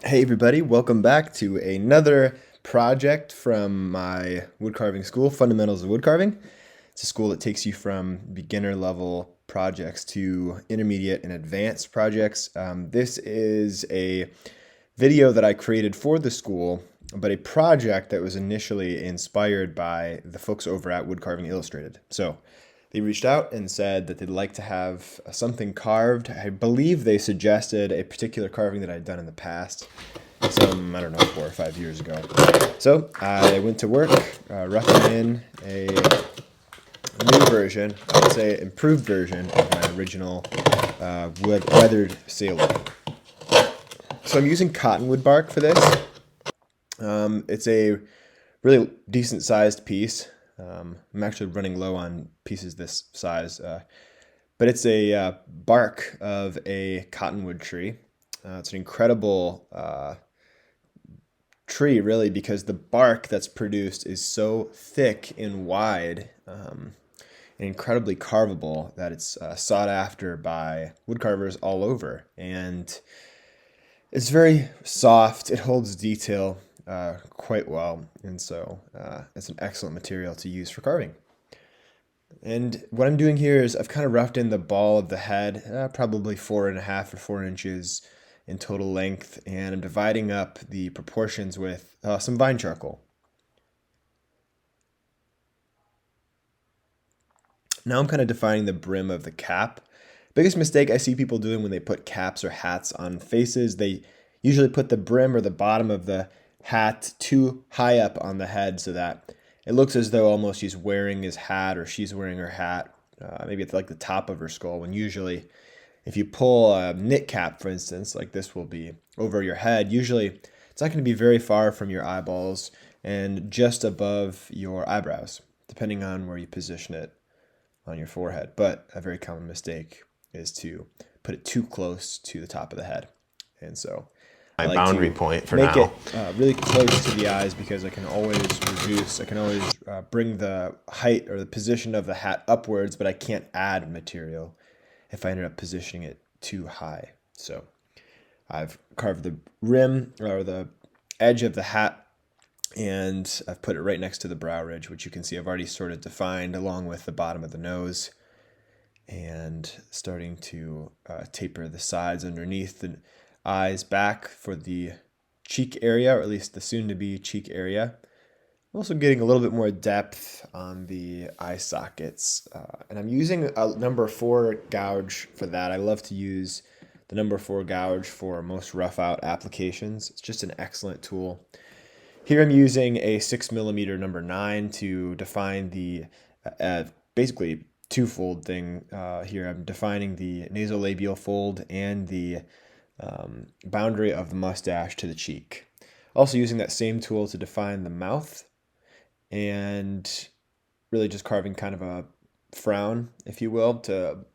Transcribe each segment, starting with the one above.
Hey everybody, welcome back to another project from my woodcarving school, Fundamentals of Woodcarving. It's a school that takes you from beginner level projects to intermediate and advanced projects. This is a video that I created for the school, but a project that was initially inspired by the folks over at Woodcarving Illustrated. So they reached out and said that they'd like to have something carved. I believe they suggested a particular carving that I'd done in the past, I don't know, 4 or 5 years ago. So I went to work, roughing in a new version, I would say improved version of my original weathered sailor. So I'm using cottonwood bark for this. It's a really decent sized piece. I'm actually running low on pieces this size, but it's a bark of a cottonwood tree. It's an incredible tree, really, because the bark that's produced is so thick and wide and incredibly carvable that it's sought after by woodcarvers all over. And it's very soft. It holds detail quite well, and so it's an excellent material to use for carving. And what I'm doing here is I've kind of roughed in the ball of the head, probably 4.5 or 4 inches in total length, and I'm dividing up the proportions with some vine charcoal. Now I'm kind of defining the brim of the cap. Biggest mistake I see people doing when they put caps or hats on faces, they usually put the brim or the bottom of the hat too high up on the head so that it looks as though almost he's wearing his hat or she's wearing her hat. Maybe it's like the top of her skull, when usually if you pull a knit cap, for instance, like this will be over your head, usually it's not going to be very far from your eyeballs and just above your eyebrows, depending on where you position it on your forehead. But a very common mistake is to put it too close to the top of the head. And so my boundary point for make now. it really close to the eyes, because I can always bring the height or the position of the hat upwards, but I can't add material if I ended up positioning it too high. So I've carved the rim or the edge of the hat, and I've put it right next to the brow ridge, which you can see I've already sort of defined, along with the bottom of the nose, and starting to taper the sides underneath the eyes back for the cheek area, or at least the soon-to-be cheek area. I'm also getting a little bit more depth on the eye sockets, and I'm using a number 4 gouge for that. I love to use the number 4 gouge for most rough out applications. It's just an excellent tool. Here I'm using a 6mm number 9 to define the basically two-fold thing. Here I'm defining the nasolabial fold and the boundary of the mustache to the cheek. Also using that same tool to define the mouth, and really just carving kind of a frown, if you will, to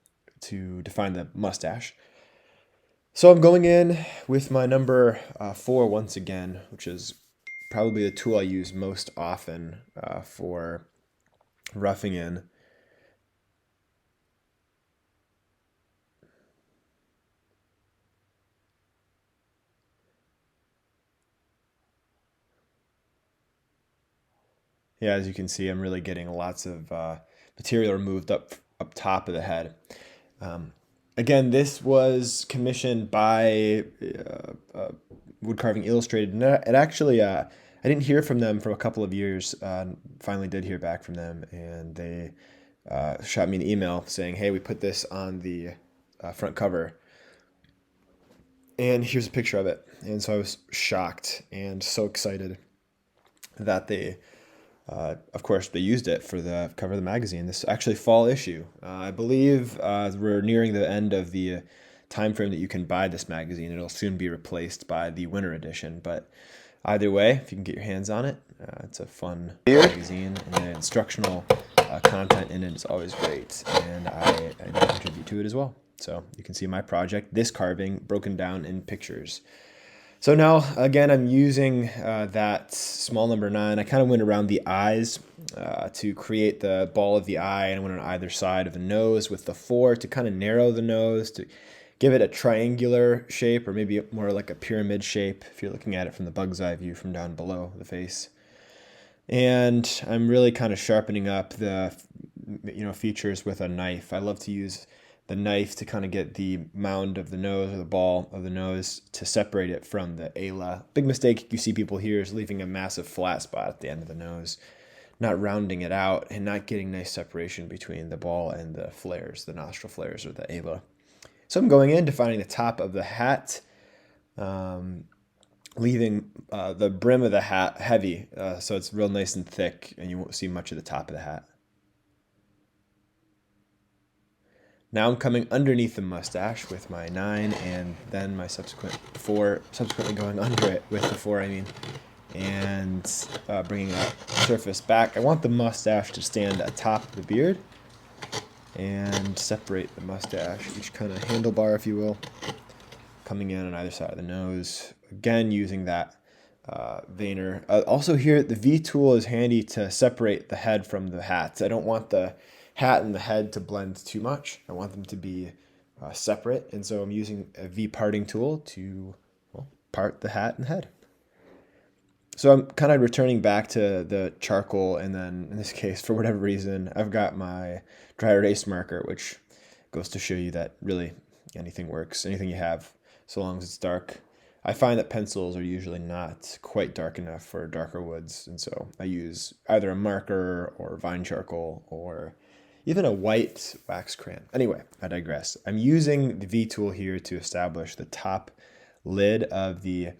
define the mustache. So I'm going in with my number 4 once again, which is probably the tool I use most often for roughing in. Yeah, as you can see, I'm really getting lots of material removed up top of the head. Again, this was commissioned by Woodcarving Illustrated, and it actually, I didn't hear from them for a couple of years. Finally did hear back from them, and they shot me an email saying, hey, we put this on the front cover, and here's a picture of it. And so I was shocked and so excited that they of course, they used it for the cover of the magazine. This actually fall issue. I believe we're nearing the end of the time frame that you can buy this magazine. It'll soon be replaced by the winter edition. But either way, if you can get your hands on it, it's a fun magazine, and the instructional content in it is always great. And I contribute to it as well. So you can see my project, this carving, broken down in pictures. So now, again, I'm using that small number 9. I kind of went around the eyes to create the ball of the eye, and I went on either side of the nose with the 4 to kind of narrow the nose, to give it a triangular shape, or maybe more like a pyramid shape if you're looking at it from the bug's eye view from down below the face. And I'm really kind of sharpening up the features with a knife. I love to use the knife to kind of get the mound of the nose or the ball of the nose to separate it from the ala. Big mistake you see people here is leaving a massive flat spot at the end of the nose, not rounding it out and not getting nice separation between the ball and the flares, the nostril flares or the ala. So I'm going in, defining the top of the hat, leaving the brim of the hat heavy, so it's real nice and thick and you won't see much of the top of the hat. Now I'm coming underneath the mustache with my 9 and then my subsequently going under it with the 4, and bringing that surface back. I want the mustache to stand atop the beard and separate the mustache, each kind of handlebar, if you will, coming in on either side of the nose. Again, using that veiner. Also here, the V tool is handy to separate the head from the hat. I don't want the hat and the head to blend too much. I want them to be separate, and so I'm using a V parting tool to part the hat and head. So I'm kind of returning back to the charcoal, and then in this case, for whatever reason, I've got my dry erase marker, which goes to show you that really anything works, anything you have, so long as it's dark. I find that pencils are usually not quite dark enough for darker woods, and so I use either a marker or vine charcoal or even a white wax crayon. Anyway, I digress. I'm using the V tool here to establish the top lid of the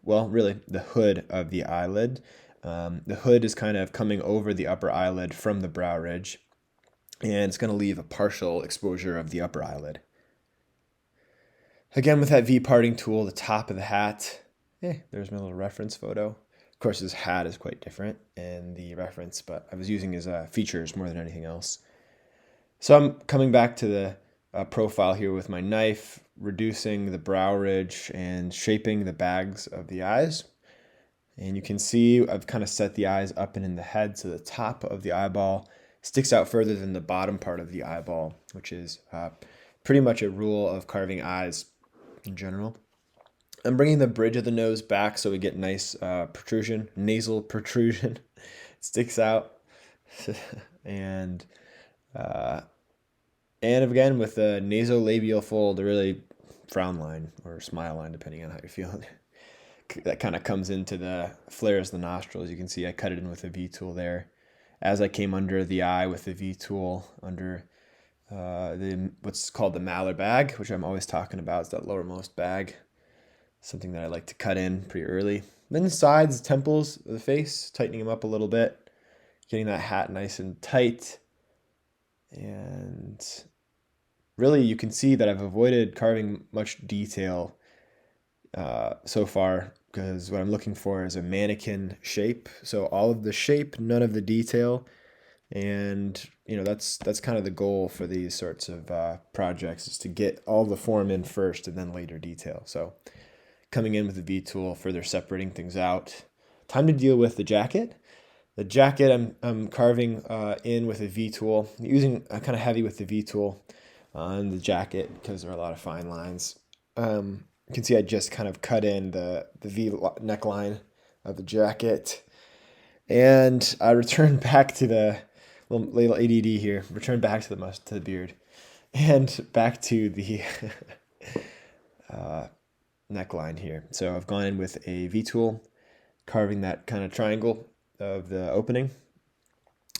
hood of the eyelid. The hood is kind of coming over the upper eyelid from the brow ridge, and it's going to leave a partial exposure of the upper eyelid. Again, with that V parting tool, the top of the hat, there's my little reference photo. Of course, this hat is quite different in the reference, but I was using as features more than anything else. So I'm coming back to the profile here with my knife, reducing the brow ridge and shaping the bags of the eyes. And you can see I've kind of set the eyes up and in the head, so the top of the eyeball sticks out further than the bottom part of the eyeball, which is pretty much a rule of carving eyes in general. I'm bringing the bridge of the nose back so we get nice protrusion, nasal protrusion. It sticks out. And again, with the nasolabial fold, a really frown line or smile line, depending on how you're feeling, that kind of comes into the flares of the nostrils. You can see I cut it in with a V tool there. As I came under the eye with the V tool, under what's called the malar bag, which I'm always talking about, is that lowermost bag, something that I like to cut in pretty early. Then the sides, temples of the face, tightening them up a little bit, getting that hat nice and tight. And really, you can see that I've avoided carving much detail so far, because what I'm looking for is a mannequin shape. So all of the shape, none of the detail. And that's kind of the goal for these sorts of projects, is to get all the form in first and then later detail. So coming in with the V tool, further separating things out. Time to deal with the jacket. The jacket I'm carving in with a V tool, using kind of heavy with the V tool on the jacket because there are a lot of fine lines. You can see I just kind of cut in the V neckline of the jacket, and I returned back to the little ADD here. Return back to the beard, and back to the neckline here. So I've gone in with a V tool, carving that kind of triangle of the opening,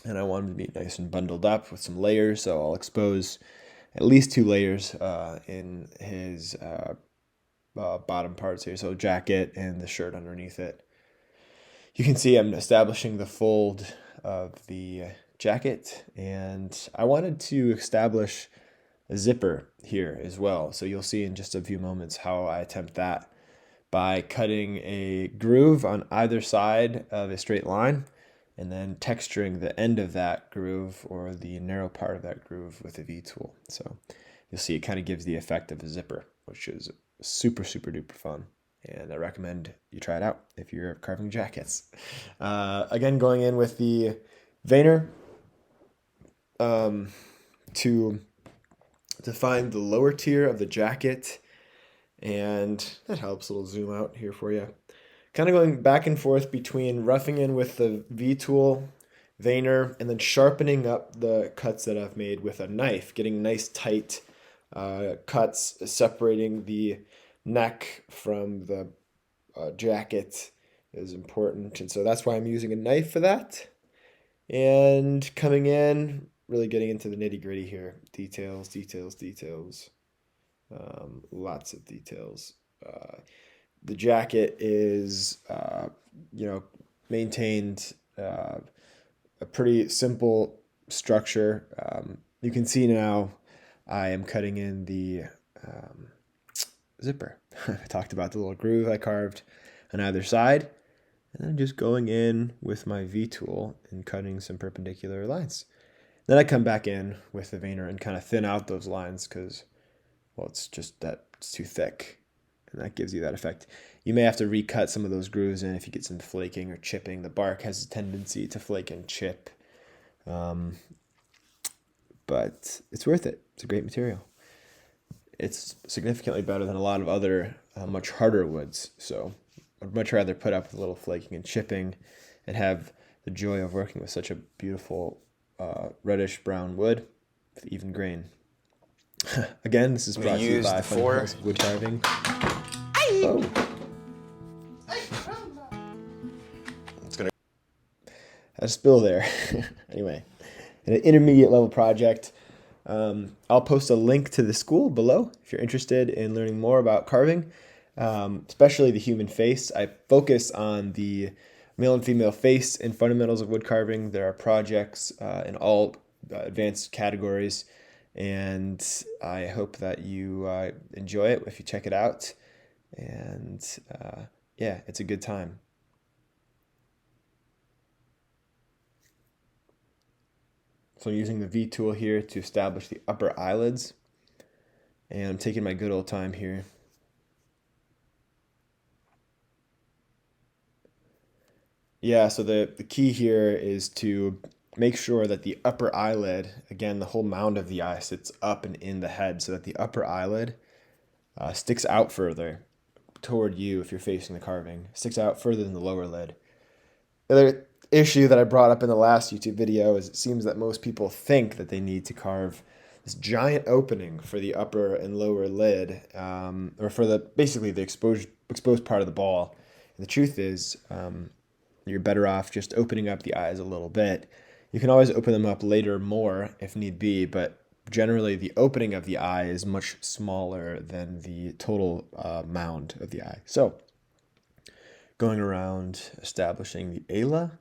and I want them to be nice and bundled up with some layers, so I'll expose at least 2 layers in his bottom parts here, so jacket and the shirt underneath it. You can see I'm establishing the fold of the jacket, and I wanted to establish a zipper here as well, so you'll see in just a few moments how I attempt that, by cutting a groove on either side of a straight line and then texturing the end of that groove, or the narrow part of that groove, with a V tool. So you'll see it kind of gives the effect of a zipper, which is super, super duper fun. And I recommend you try it out if you're carving jackets. Again, going in with the veiner to to find the lower tier of the jacket, and that helps. A little zoom out here for you. Kind of going back and forth between roughing in with the V-tool, veiner, and then sharpening up the cuts that I've made with a knife, getting nice tight cuts, separating the neck from the jacket is important. And so that's why I'm using a knife for that. And coming in, really getting into the nitty gritty here. Details, details, details. Lots of details. The jacket is, maintained a pretty simple structure. You can see now I am cutting in the zipper. I talked about the little groove I carved on either side, and then just going in with my V-tool and cutting some perpendicular lines. Then I come back in with the veiner and kind of thin out those lines because, well, it's just that it's too thick, and that gives you that effect. You may have to recut some of those grooves in if you get some flaking or chipping. The bark has a tendency to flake and chip, but it's worth it. It's a great material. It's significantly better than a lot of other much harder woods, so I'd much rather put up with a little flaking and chipping and have the joy of working with such a beautiful reddish brown wood with even grain. Again, this is brought to you by Fundamentals of Woodcarving. Oh. It's gonna. A spill there. Anyway, an intermediate level project. I'll post a link to the school below if you're interested in learning more about carving, especially the human face. I focus on the male and female face in Fundamentals of Woodcarving. There are projects in all advanced categories, and I hope that you enjoy it if you check it out. And yeah, it's a good time. So I'm using the V-tool here to establish the upper eyelids, and I'm taking my good old time here. Yeah, so the key here is to make sure that the upper eyelid, again, the whole mound of the eye sits up and in the head so that the upper eyelid sticks out further toward you if you're facing the carving, sticks out further than the lower lid. The other issue that I brought up in the last YouTube video is it seems that most people think that they need to carve this giant opening for the upper and lower lid, or for basically the exposed part of the ball. And the truth is, you're better off just opening up the eyes a little bit. You can always open them up later more if need be, but generally the opening of the eye is much smaller than the total mound of the eye. So going around establishing the ala,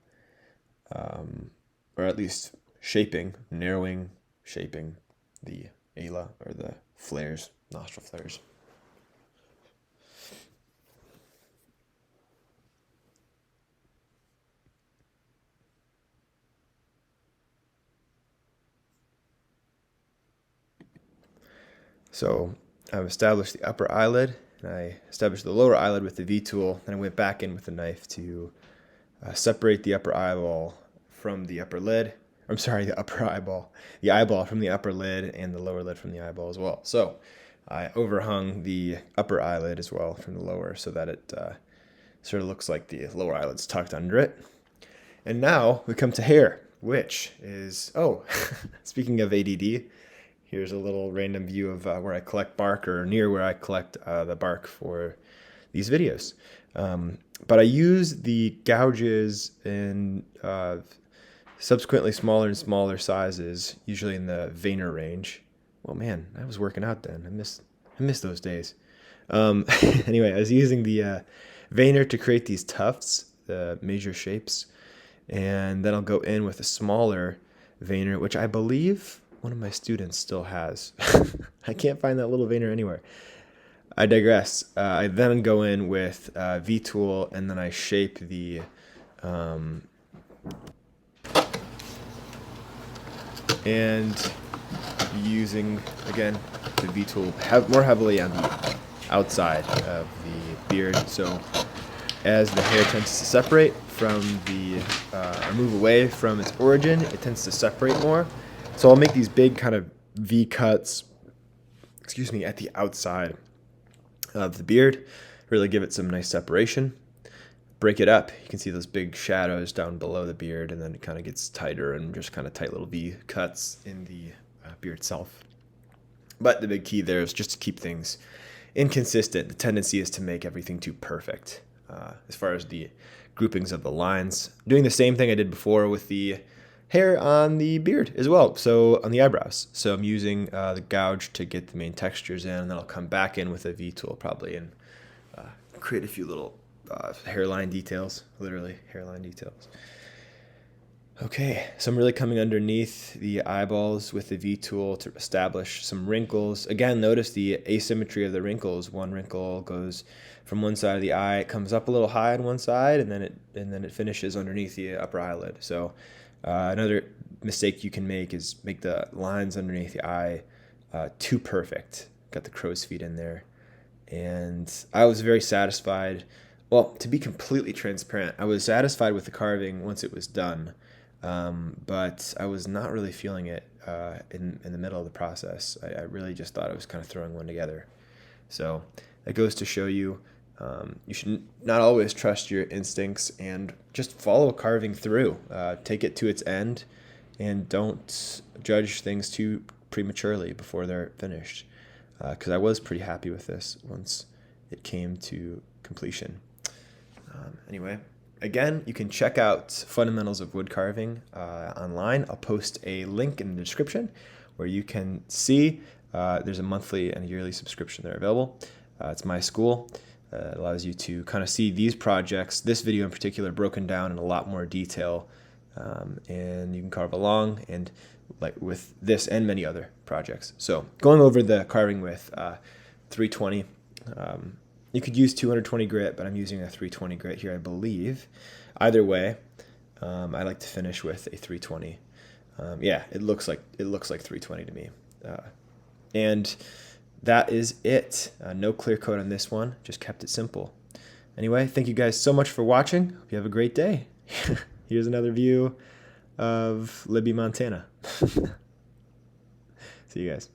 or at least narrowing, shaping the ala, or the flares, nostril flares. So I've established the upper eyelid, and I established the lower eyelid with the V-tool, and I went back in with the knife to separate the upper eyeball from the upper lid. I'm sorry, the upper eyeball. The eyeball from the upper lid and the lower lid from the eyeball as well. So I overhung the upper eyelid as well from the lower so that it sort of looks like the lower eyelid's tucked under it. And now we come to hair, which is, speaking of ADD, here's a little random view of where I collect bark, or near where I collect the bark for these videos. But I use the gouges in subsequently smaller and smaller sizes, usually in the veiner range. Well, man, I was working out then. I miss those days. Anyway, I was using the veiner to create these tufts, the major shapes, and then I'll go in with a smaller veiner, which I believe one of my students still has. I can't find that little veiner anywhere. I digress. I then go in with V-tool, and then I shape the and using, again, the V-tool more heavily on the outside of the beard. So as the hair tends to separate from or move away from its origin, it tends to separate more. So I'll make these big kind of V cuts excuse me, at the outside of the beard, really give it some nice separation. Break it up. You can see those big shadows down below the beard, and then it kind of gets tighter and just kind of tight little V cuts in the beard itself. But the big key there is just to keep things inconsistent. The tendency is to make everything too perfect. As far as the groupings of the lines, doing the same thing I did before with the hair on the beard as well, so on the eyebrows. So I'm using the gouge to get the main textures in, and then I'll come back in with a V tool probably and create a few little hairline details, literally hairline details. Okay, so I'm really coming underneath the eyeballs with the V tool to establish some wrinkles. Again, notice the asymmetry of the wrinkles. One wrinkle goes from one side of the eye, it comes up a little high on one side, and then it finishes underneath the upper eyelid. So another mistake you can make is make the lines underneath the eye too perfect. Got the crow's feet in there. And I was very satisfied. Well, to be completely transparent, I was satisfied with the carving once it was done. But I was not really feeling it in the middle of the process. I really just thought I was kind of throwing one together. So that goes to show you you should not always trust your instincts and just follow carving through. Take it to its end and don't judge things too prematurely before they're finished. Because I was pretty happy with this once it came to completion. Anyway. Again, you can check out Fundamentals of Wood Carving online. I'll post a link in the description where you can see there's a monthly and a yearly subscription there available. It's my school. It allows you to kind of see these projects, this video in particular, broken down in a lot more detail. And you can carve along and like with this and many other projects. So going over the carving with 320. You could use 220 grit, but I'm using a 320 grit here, I believe. Either way, I like to finish with a 320. Yeah, it looks like 320 to me. And that is it. No clear coat on this one. Just kept it simple. Anyway, thank you guys so much for watching. Hope you have a great day. Here's another view of Libby, Montana. See you guys.